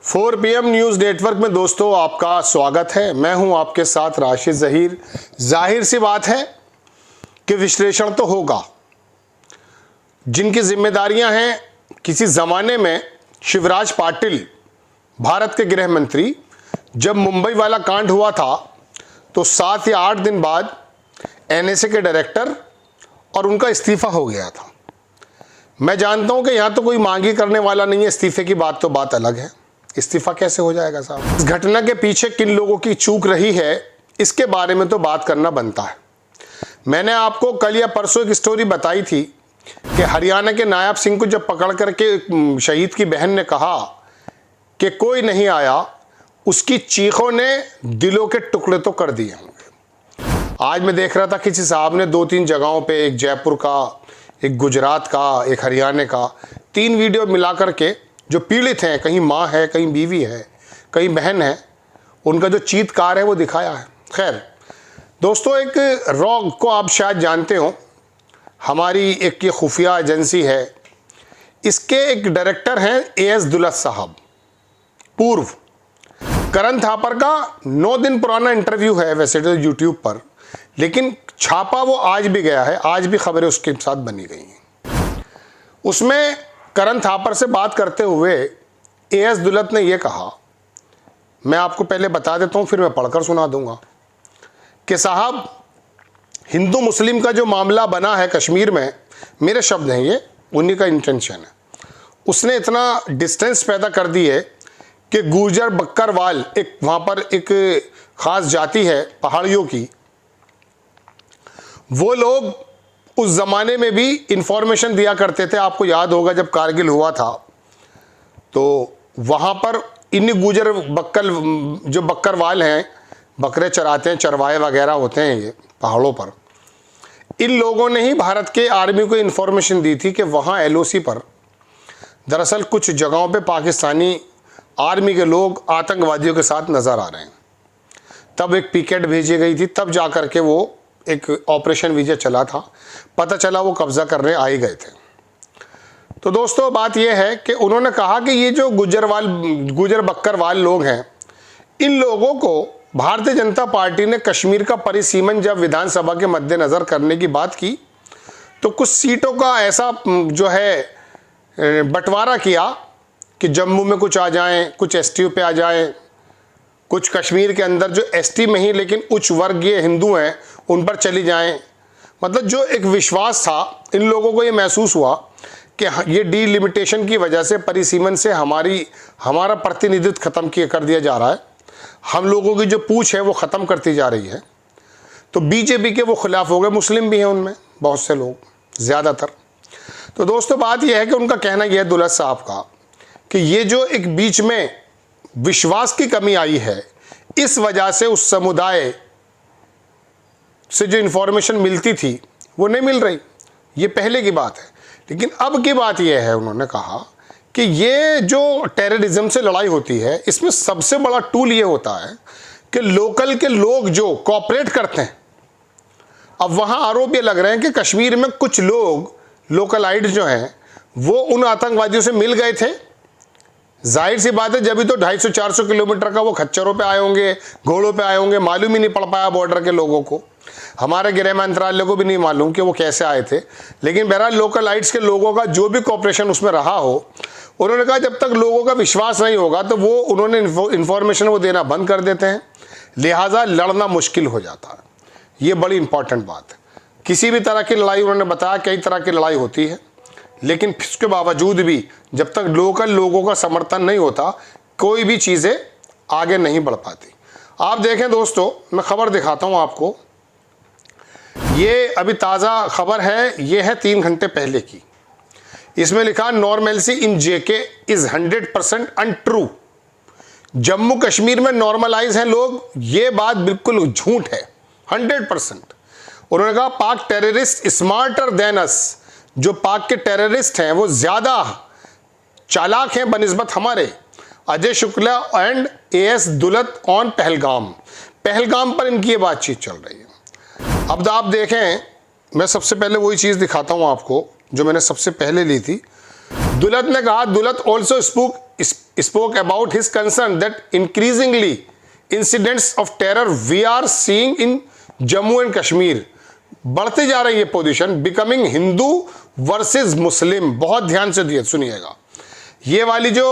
4 PM news network में दोस्तों आपका स्वागत है। मैं हूं आपके साथ राशिद ज़हीर। जाहिर सी बात है कि विश्लेषण तो होगा। जिनकी जिम्मेदारियां हैं, किसी ज़माने में शिवराज पाटिल भारत के गृह मंत्री, जब मुंबई वाला कांड हुआ था तो 7 या 8 दिन बाद NSA के डायरेक्टर और उनका इस्तीफ़ा हो गया था। मैं जानता हूं कि यहाँ तो कोई मांगी करने वाला नहीं है, इस्तीफे की बात तो बात अलग है। इस्तीफा कैसे हो जाएगा साहब? इस घटना के पीछे किन लोगों की चूक रही है, इसके बारे में तो बात करना बनता है। मैंने आपको कल या परसों एक स्टोरी बताई थी कि हरियाणा के नायब सिंह को जब पकड़ करके शहीद की बहन ने कहा कि कोई नहीं आया, उसकी चीखों ने दिलों के टुकड़े तो कर दिए होंगे। आज मैं देख रहा था किसी साहब ने 2-3 जगहों पे, एक जयपुर का, एक गुजरात का, एक हरियाणा का, 3 वीडियो मिला करके जो पीड़ित हैं, कहीं माँ है, कहीं बीवी है, कहीं बहन है, उनका जो चीत्कार है वो दिखाया है। खैर दोस्तों, एक रॉग को आप शायद जानते हो, हमारी एक ये खुफिया एजेंसी है, इसके एक डायरेक्टर हैं AS दुलत साहब। पूर्व करण थापर का 9 दिन पुराना इंटरव्यू है वैसे तो यूट्यूब पर, लेकिन छापा वो आज भी गया है, आज भी खबरें उसके साथ बनी गई हैं। उसमें करण थापर से बात करते हुए AS दुलत ने यह कहा, मैं आपको पहले बता देता हूं फिर मैं पढ़कर सुना दूंगा, कि साहब हिंदू मुस्लिम का जो मामला बना है कश्मीर में, मेरे शब्द हैं ये, उन्हीं का इंटेंशन है, उसने इतना डिस्टेंस पैदा कर दी है कि गुर्जर बक्करवाल, एक वहाँ पर एक ख़ास जाति है पहाड़ियों की, वो लोग उस ज़माने में भी इंफॉर्मेशन दिया करते थे। आपको याद होगा जब कारगिल हुआ था तो वहाँ पर इन गुर्जर जो बक्करवाल हैं, बकरे चराते हैं, चरवाहे वगैरह होते हैं ये पहाड़ों पर, इन लोगों ने ही भारत के आर्मी को इंफॉर्मेशन दी थी कि वहाँ LOC पर दरअसल कुछ जगहों पे पाकिस्तानी आर्मी के लोग आतंकवादियों के साथ नज़र आ रहे हैं। तब एक पिकेट भेजी गई थी, तब जा कर के वो एक ऑपरेशन विजय चला था, पता चला वो कब्जा करने आ ही गए थे। तो दोस्तों बात यह है कि उन्होंने कहा कि ये जो गुजर बक्करवाल लोग हैं, इन लोगों को भारतीय जनता पार्टी ने कश्मीर का परिसीमन जब विधानसभा के मद्देनज़र करने की बात की तो कुछ सीटों का ऐसा जो है बंटवारा किया कि जम्मू में कुछ आ जाएं, कुछ ST पे आ जाएं, कुछ कश्मीर के अंदर जो ST में ही लेकिन उच्च वर्गीय हिंदू हैं उन पर चली जाएं। मतलब जो एक विश्वास था, इन लोगों को ये महसूस हुआ कि ये डीलिमिटेशन की वजह से, परिसीमन से हमारा प्रतिनिधित्व ख़त्म कर दिया जा रहा है, हम लोगों की जो पूछ है वो ख़त्म करती जा रही है। तो BJP के वो खिलाफ हो गए, मुस्लिम भी हैं उनमें बहुत से लोग, ज़्यादातर। तो दोस्तों बात यह है कि उनका कहना यह है दुलत साहब का कि ये जो एक बीच में विश्वास की कमी आई है, इस वजह से उस समुदाय से जो इन्फॉर्मेशन मिलती थी वो नहीं मिल रही। ये पहले की बात है, लेकिन अब की बात यह है, उन्होंने कहा कि ये जो टेररिज्म से लड़ाई होती है, इसमें सबसे बड़ा टूल ये होता है कि लोकल के लोग जो कोऑपरेट करते हैं। अब वहाँ आरोप ये लग रहे हैं कि कश्मीर में कुछ लोग लोकलाइट जो हैं वो उन आतंकवादियों से मिल गए थे। जाहिर सी बात है, जब भी तो 250-400 किलोमीटर का वो खच्चरों पे आए होंगे, घोड़ों पे आए होंगे, मालूम ही नहीं पड़ पाया बॉर्डर के लोगों को, हमारे गृह मंत्रालय को भी नहीं मालूम कि वो कैसे आए थे। लेकिन बहरहाल लोकलाइट्स के लोगों का जो भी कॉपरेशन उसमें रहा हो, उन्होंने कहा जब तक लोगों का विश्वास नहीं होगा तो वो उन्होंने इन्फॉर्मेशन वो देना बंद कर देते हैं, लिहाजा लड़ना मुश्किल हो जाता है। ये बड़ी इंपॉर्टेंट बात है। किसी भी तरह की लड़ाई, उन्होंने बताया कई तरह की लड़ाई होती है, लेकिन इसके बावजूद भी जब तक लोकल लोगों का समर्थन नहीं होता, कोई भी चीज़ें आगे नहीं बढ़ पाती। आप देखें दोस्तों, मैं खबर दिखाता हूँ आपको, ये अभी ताज़ा खबर है, ये है 3 घंटे पहले की। इसमें लिखा normalcy in JK is 100% untrue. Jammu Kashmir में नॉर्मलाइज हैं लोग, ये बात बिल्कुल झूठ है, 100%। उन्होंने कहा पाक टेररिस्ट स्मार्टर देन अस, जो पाक के टेररिस्ट हैं वो ज़्यादा चालाक हैं बनिस्बत हमारे। Ajay Shukla and AS Dulat on Pahalgam पर इनकी ये बातचीत चल रही है। अब आप देखें, मैं सबसे पहले वही चीज़ दिखाता हूँ आपको जो मैंने सबसे पहले ली थी। दुलत ने कहा Dulat also spoke spoke about his concern that increasingly incidents of terror we are seeing in Jammu and Kashmir, बढ़ते जा रही है पोजीशन, बिकमिंग हिंदू वर्सेस मुस्लिम। बहुत ध्यान से दिए सुनिएगा, ये वाली जो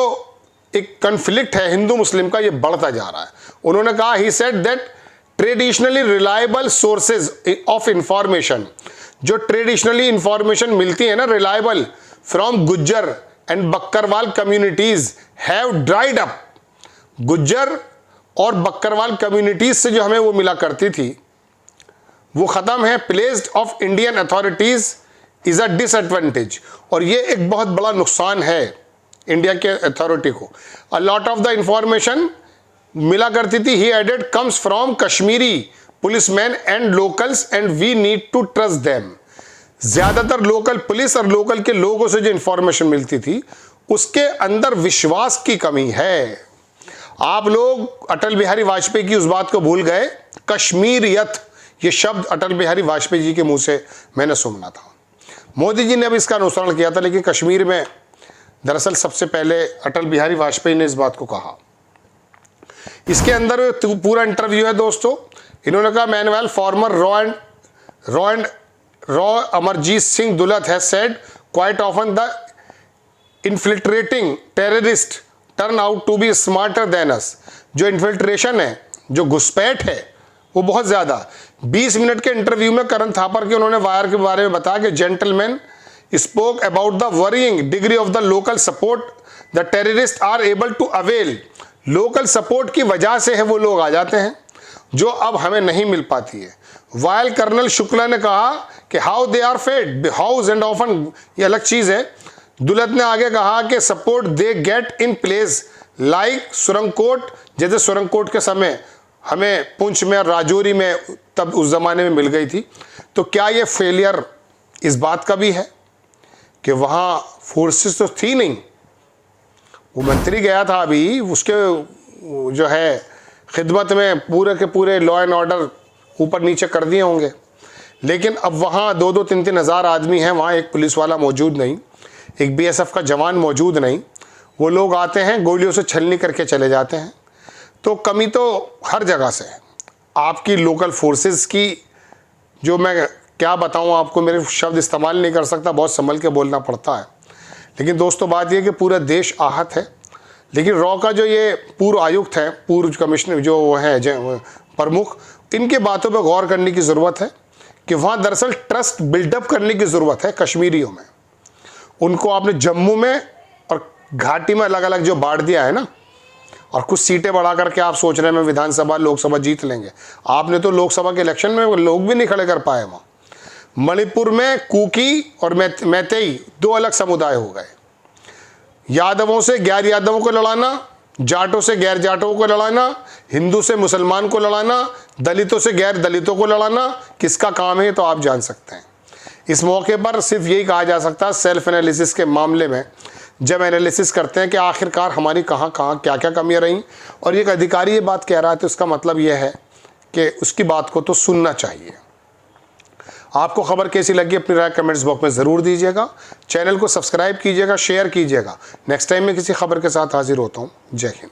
एक कन्फ्लिक्ट है हिंदू मुस्लिम का, ये बढ़ता जा रहा है। उन्होंने कहा, he said that traditionally reliable sources of information, जो ट्रेडिशनली इंफॉर्मेशन मिलती है ना reliable, from Gujjar and Bakarwal communities have dried up. Gujjar और बक्करवाल कम्युनिटीज से जो हमें वो मिला करती थी वो खत्म है। Placed of Indian authorities is a disadvantage, और ये एक बहुत बड़ा नुकसान है इंडिया के अथॉरिटी को। A lot of the information मिला करती थी, he added, comes from Kashmiri policeman and locals and we need to trust them. ज्यादातर लोकल पुलिस और लोकल के लोगों से जो इंफॉर्मेशन मिलती थी उसके अंदर विश्वास की कमी है। आप लोग अटल बिहारी वाजपेयी की उस बात को भूल गए, कश्मीरियत, ये शब्द अटल बिहारी वाजपेयी जी के मुंह से मैंने सुना था। मोदी जी ने भी इसका अनुसरण किया था, लेकिन कश्मीर में दरअसल सबसे पहले अटल बिहारी वाजपेयी ने इस बात को कहा। इसके अंदर पूरा इंटरव्यू है दोस्तों। इन्होंने कहा, मैनुअल फॉर्मर रॉ Amarjit Singh Dulat has said quite often the infiltrating terrorist turn out to be smarter than us. जो इन्फिल्ट्रेशन है, जो घुसपैठ है, वो बहुत ज़्यादा। 20 मिनट के इंटरव्यू में करण थापर के उन्होंने वायर के बारे में बताया कि gentleman spoke about the varying degree of the local support the terrorist are able to avail. Local support की वजह से है वो लोग आ जाते हैं, जो अब हमें नहीं मिल पाती है। वायल कर्नल शुक्ला ने कहा कि how they are fed house and often, ये अलग चीज़ है। दुलत ने आगे कहा कि support they get in place like Surankot, जैसे सुरंगकोट के समय हमें पुंछ में और राजौरी में तब उस ज़माने में मिल गई थी। तो क्या ये फेलियर इस बात का भी है कि वहाँ फोर्सेस तो थी नहीं? वो मंत्री गया था अभी, उसके जो है खिदमत में पूरे के पूरे लॉ एंड ऑर्डर ऊपर नीचे कर दिए होंगे, लेकिन अब वहाँ 2-2, 3-3 हज़ार आदमी हैं, वहाँ एक पुलिस वाला मौजूद नहीं, एक BSF का जवान मौजूद नहीं। वो लोग आते हैं, गोलियों से छलनी करके चले जाते हैं। तो कमी तो हर जगह से है। आपकी लोकल फोर्सेस की, जो मैं क्या बताऊं आपको, मेरे शब्द इस्तेमाल नहीं कर सकता, बहुत संभल के बोलना पड़ता है। लेकिन दोस्तों बात यह कि पूरा देश आहत है। लेकिन रॉ का जो ये पूर्व आयुक्त हैं, पूर्व कमिश्नर जो वो हैं प्रमुख, इनके बातों पर गौर करने की ज़रूरत है कि वहाँ दरअसल ट्रस्ट बिल्डअप करने की ज़रूरत है कश्मीरियों में। उनको आपने जम्मू में और घाटी में अलग अलग जो बांट दिया है ना, और कुछ सीटें बढ़ा करके आप सोच रहे हैं मैं विधानसभा लोकसभा जीत लेंगे। आपने तो लोकसभा के इलेक्शन में लोग भी नहीं खड़े कर पाए वहाँ। मणिपुर में कुकी और मैतेई 2 अलग समुदाय हो गए। यादवों से गैर यादवों को लड़ाना, जाटों से गैर जाटों को लड़ाना, हिंदू से मुसलमान को लड़ाना, दलितों से गैर दलितों को लड़ाना, किसका काम है तो आप जान सकते हैं। इस मौके पर सिर्फ यही कहा जा सकता है, सेल्फ एनालिसिस के मामले में जब एनालिसिस करते हैं कि आखिरकार हमारी कहाँ क्या क्या कमियाँ रहीं, और एक अधिकारी ये बात कह रहा है तो उसका मतलब यह है कि उसकी बात को तो सुनना चाहिए। आपको खबर कैसी लगी अपनी राय कमेंट्स बॉक्स में ज़रूर दीजिएगा। चैनल को सब्सक्राइब कीजिएगा, शेयर कीजिएगा। नेक्स्ट टाइम मैं किसी खबर के साथ हाजिर होता हूँ। जय हिंद।